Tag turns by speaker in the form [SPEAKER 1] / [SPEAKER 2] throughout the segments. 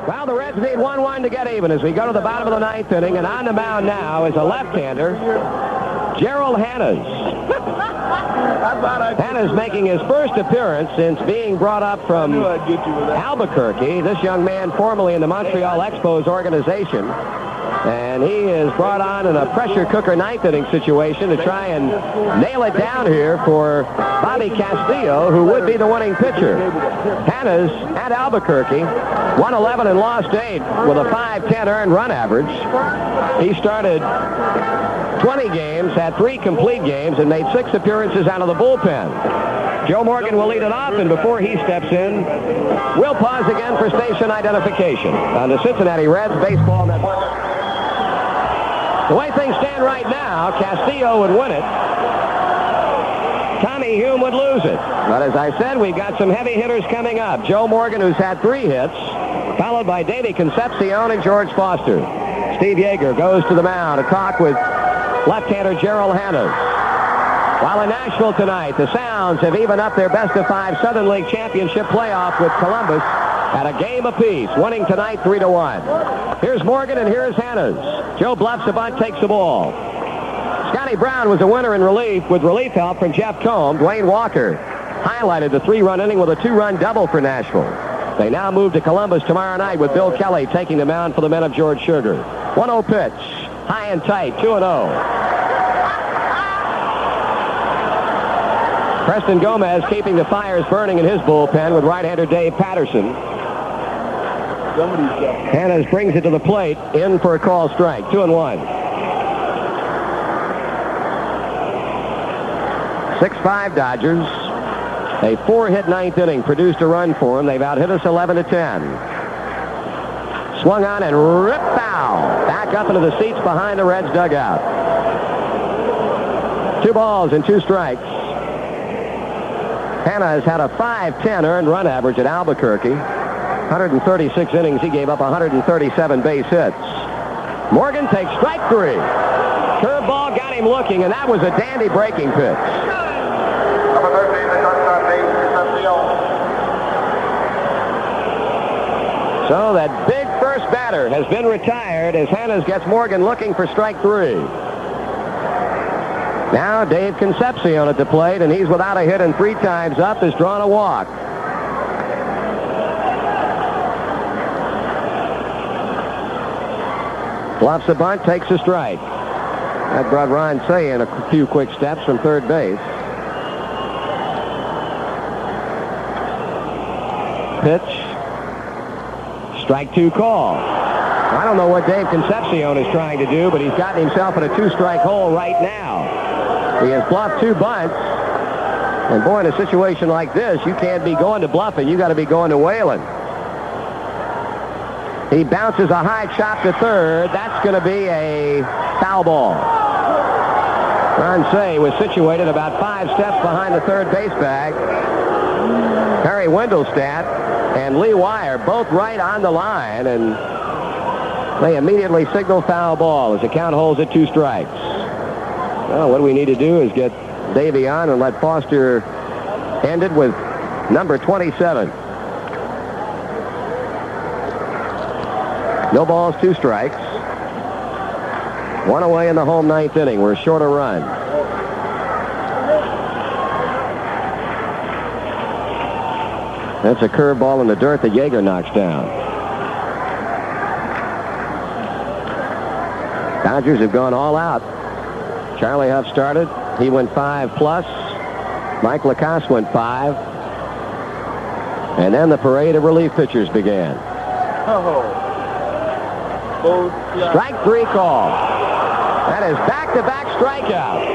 [SPEAKER 1] Well, the Reds need 1-1 to get even as we go to the bottom of the ninth inning, and on the mound now is a left-hander, Gerald Hannes. Hannes making his first appearance since being brought up from Albuquerque. This young man formerly in the Montreal Expos organization. And he is brought on in a pressure cooker ninth inning situation to try and nail it down here for Bobby Castillo, who would be the winning pitcher. Hannes at Albuquerque won 11 and lost 8 with a 5.10 earned run average. He started 20 games, had 3 complete games, and made 6 appearances out of the bullpen. Joe Morgan will lead it off, and before he steps in, we'll pause again for station identification on the Cincinnati Reds Baseball Network. The way things stand right now, Castillo would win it. Tommy Hume would lose it. But as I said, we've got some heavy hitters coming up. Joe Morgan, who's had 3 hits, followed by Davey Concepcion and George Foster. Steve Yeager goes to the mound to talk with left-hander Gerald Hannes. While in Nashville tonight, the Sounds have even up their best-of-5 Southern League Championship playoff with Columbus at a game apiece, winning tonight 3-1. Here's Morgan and here's Hannes. Joe bluffs a bunt, takes the ball. Scotty Brown was a winner in relief with relief help from Jeff Combe. Dwayne Walker highlighted the 3-run inning with a 2-run double for Nashville. They now move to Columbus tomorrow night with Bill Kelly taking the mound for the men of George Sugar. 1-0 pitch, high and tight, 2-0. Preston Gomez keeping the fires burning in his bullpen with right-hander Dave Patterson. Hannes brings it to the plate, in for a call strike, 2-1. 6-5 Dodgers. A 4-hit ninth inning produced a run for them. They've out-hit us 11-10. Swung on and ripped foul. Back up into the seats behind the Reds dugout. 2 balls and 2 strikes. Hannes had a 5.10 earned run average at Albuquerque. 136 innings, he gave up 137 base hits. Morgan takes strike 3. Curveball got him looking, and that was a dandy breaking pitch.
[SPEAKER 2] Number 13, the shortstop, Dave Concepcion.
[SPEAKER 1] So that big first batter has been retired as Hannes gets Morgan looking for strike 3. Now Dave Concepcion at the plate, and he's without a hit and 3 times up, has drawn a walk. Bluffs a bunt, takes a strike. That brought Ron Cey in a few quick steps from third base. Pitch. Strike 2 call. I don't know what Dave Concepcion is trying to do, but he's gotten himself in a 2-strike hole right now. He has bluffed 2 bunts. And boy, in a situation like this, you can't be going to bluffing. You got to be going to whaling. He bounces a high chop to third. That's going to be a foul ball. Ron Cey was situated about 5 steps behind the third base bag. Harry Wendelstadt and Lee Wire both right on the line, and they immediately signal foul ball as the count holds at 2 strikes. Well, what we need to do is get Davey on and let Foster end it with number 27. No balls, 2 strikes. 1 away in the home ninth inning. We're short a run. That's a curveball in the dirt that Yeager knocks down. Dodgers have gone all out. Charlie Huff started. He went 5+. Mike Lacasse went 5. And then the parade of relief pitchers began. Strike 3 call. That is back-to-back strikeouts.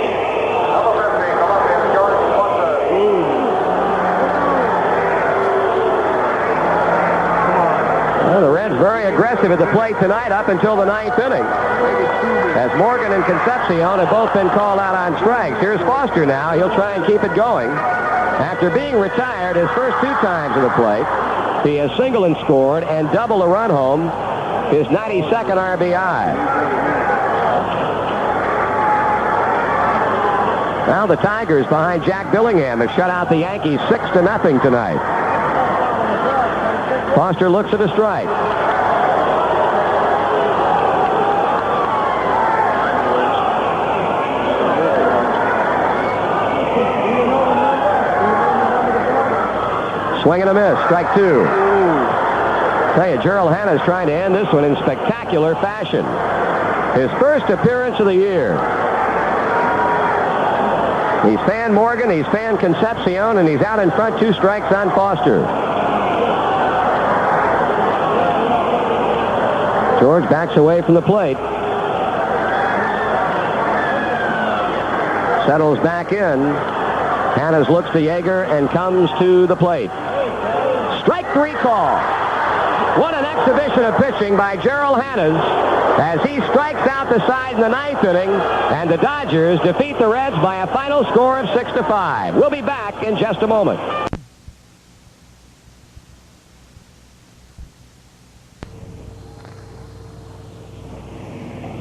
[SPEAKER 1] Well, the Reds very aggressive at the plate tonight up until the 9th inning. As Morgan and Concepcion have both been called out on strikes. Here's Foster now. He'll try and keep it going. After being retired his first 2 times at the plate, he has singled and scored and doubled a run home, his 92nd RBI. Now the Tigers behind Jack Billingham have shut out the Yankees 6-0 tonight. Foster looks at a strike. Swing and a miss. Strike two. Tell you, Gerald Hanna's trying to end this one in spectacular fashion. His first appearance of the year. He's fanned Morgan, he's fanned Concepcion, and he's out in front, 2 strikes on Foster. George backs away from the plate. Settles back in. Hannes looks to Yeager and comes to the plate. Strike 3 call. What an exhibition of pitching by Gerald Hannes as he strikes out the side in the 9th inning, and the Dodgers defeat the Reds by a final score of 6-5. We'll be back in just a moment.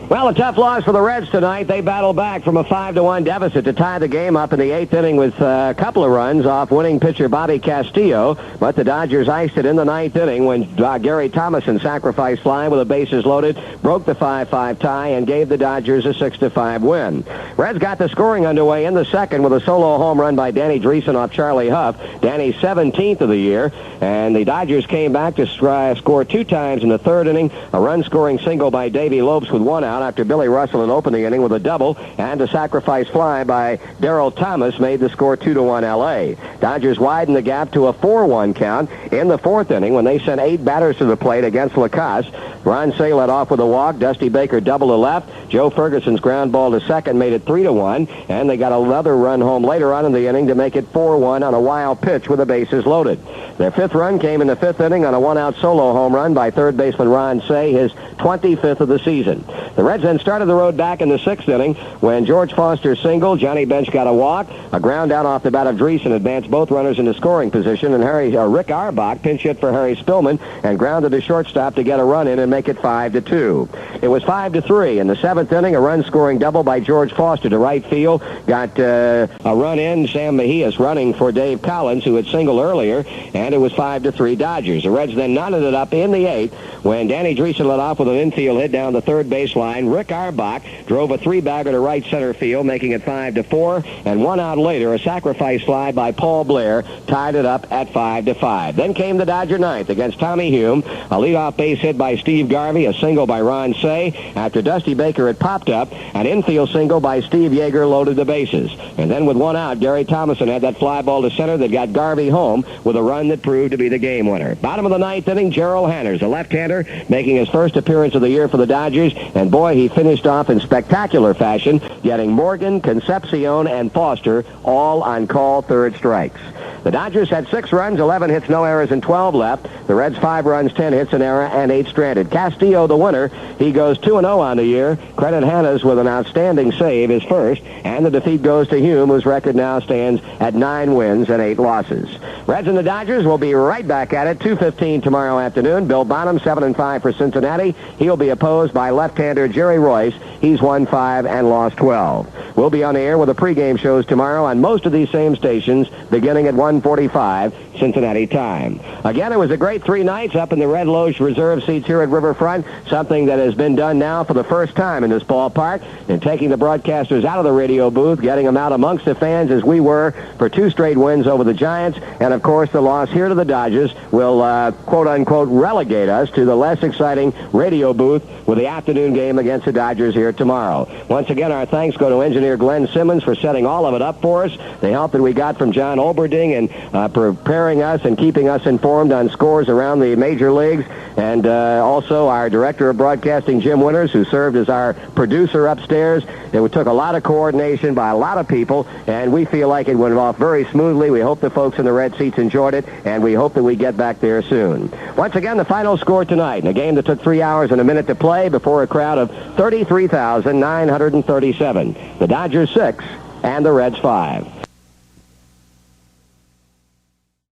[SPEAKER 1] Well, a tough loss for the Reds tonight. They battled back from a 5-1 deficit to tie the game up in the 8th inning with a couple of runs off winning pitcher Bobby Castillo. But the Dodgers iced it in the 9th inning when Gary Thomason sacrificed fly with the bases loaded, broke the 5-5 tie, and gave the Dodgers a 6-5 win. Reds got the scoring underway in the second with a solo home run by Danny Dreesen off Charlie Huff. Danny's 17th of the year. And the Dodgers came back to score 2 times in the 3rd inning. A run-scoring single by Davey Lopes with 1 out after Billy Russell had opened the inning with a double, and a sacrifice fly by Darrell Thomas made the score 2-1 L.A. Dodgers widened the gap to a 4-1 count in the 4th inning when they sent 8 batters to the plate against Lacasse. Ron Cey led off with a walk. Dusty Baker double to left. Joe Ferguson's ground ball to second made it 3-1, and they got another run home later on in the inning to make it 4-1 on a wild pitch with the bases loaded. Their 5th run came in the 5th inning on a 1-out solo home run by third baseman Ron Cey, his 25th of the season. The Reds then started the road back in the 6th inning when George Foster singled, Johnny Bench got a walk, a ground out off the bat of Dreesen advanced both runners into scoring position, and Rick Auerbach pinch hit for Harry Spillman and grounded to shortstop to get a run in and make it 5-2. It was 5-3 in the 7th inning. A run-scoring double by George Foster to right field got a run in. Sam Mejias running for Dave Collins, who had singled earlier, and it was 5-3 Dodgers. The Reds then knotted it up in the 8th when Danny Dreesen led off with an infield hit down the third baseline. Rick Auerbach drove a 3-bagger to right center field, making it 5-4, and 1 out later, a sacrifice fly by Paul Blair tied it up at 5-5. Then came the Dodger 9th against Tommy Hume, a leadoff base hit by Steve Garvey, a single by Ron Cey. After Dusty Baker had popped up, an infield single by Steve Yeager loaded the bases. And then with 1 out, Gary Thomason had that fly ball to center that got Garvey home with a run that proved to be the game winner. Bottom of the 9th inning, Gerald Hanners, a left-hander, making his first appearance of the year for the Dodgers, and boy, he finished off in spectacular fashion, getting Morgan, Concepcion, and Foster all on call third strikes. The Dodgers had 6 runs, 11 hits, no errors, and 12 left. The Reds 5 runs, 10 hits, an error, and 8 stranded. Castillo, the winner, he goes 2-0 on the year. Credit Hannes with an outstanding save, his first, and the defeat goes to Hume, whose record now stands at 9 wins and 8 losses. Reds and the Dodgers will be right back at it, 2:15 tomorrow afternoon. Bill Bonham, 7-5 for Cincinnati. He'll be opposed by left-hander Jerry Royce. He's won 5 and lost 12. We'll be on the air with the pregame shows tomorrow on most of these same stations, beginning at 1:45 Cincinnati time. Again, it was a great 3 nights up in the Red Loge reserve seats here at Riverfront, something that has been done now for the first time in this ballpark, and taking the broadcasters out of the radio booth, getting them out amongst the fans as we were for 2 straight wins over the Giants, and of course the loss here to the Dodgers will quote-unquote relegate us to the less exciting radio booth with the afternoon game against the Dodgers here tomorrow. Once again, our thanks go to engineer Glenn Simmons for setting all of it up for us. The help that we got from John Oberding and preparing us and keeping us informed on scores around the major leagues, and also our director of broadcasting, Jim Winters, who served as our producer upstairs. It took a lot of coordination by a lot of people, and we feel like it went off very smoothly. We hope the folks in the red seats enjoyed it, and we hope that we get back there soon. Once again, the final score tonight in a game that took 3 hours and a minute to play before a crowd of 33,937. The Dodgers 6 and the Reds 5.